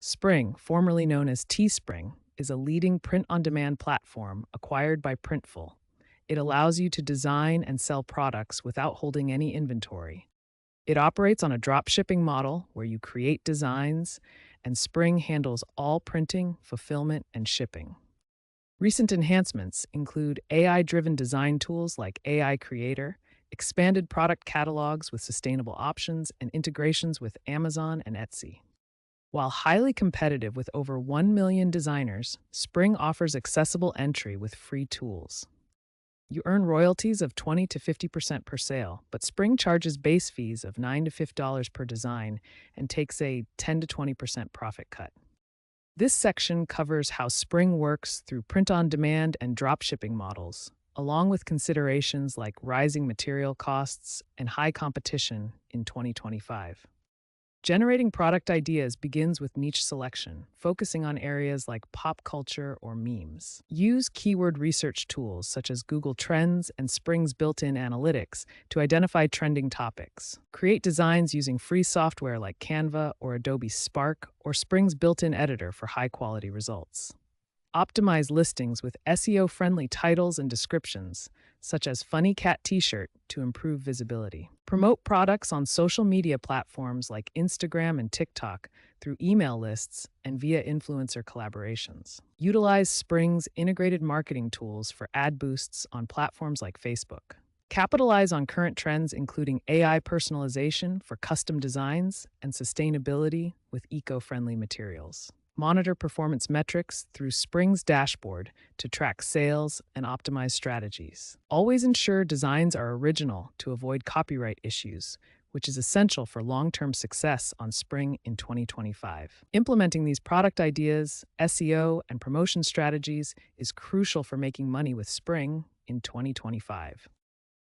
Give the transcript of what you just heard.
Spring, formerly known as Teespring, is a leading print-on-demand platform acquired by Printful. It allows you to design and sell products without holding any inventory. It operates on a drop shipping model where you create designs, and Spring handles all printing, fulfillment, and shipping. Recent enhancements include AI-driven design tools like AI Creator, expanded product catalogs with sustainable options, and integrations with Amazon and Etsy. While highly competitive with over 1 million designers, Spring offers accessible entry with free tools. You earn royalties of 20 to 50% per sale, but Spring charges base fees of $9 to $50 per design and takes a 10 to 20% profit cut. This section covers how Spring works through print-on-demand and dropshipping models, along with considerations like rising material costs and high competition in 2025. Generating product ideas begins with niche selection, focusing on areas like pop culture or memes. Use keyword research tools such as Google Trends and Spring's built-in analytics to identify trending topics. Create designs using free software like Canva or Adobe Spark or Spring's built-in editor for high-quality results. Optimize listings with SEO-friendly titles and descriptions, such as Funny Cat T-shirt, to improve visibility. Promote products on social media platforms like Instagram and TikTok through email lists and via influencer collaborations. Utilize Spring's integrated marketing tools for ad boosts on platforms like Facebook. Capitalize on current trends including AI personalization for custom designs and sustainability with eco-friendly materials. Monitor performance metrics through Spring's dashboard to track sales and optimize strategies. Always ensure designs are original to avoid copyright issues, which is essential for long-term success on Spring in 2025. Implementing these product ideas, SEO, and promotion strategies is crucial for making money with Spring in 2025.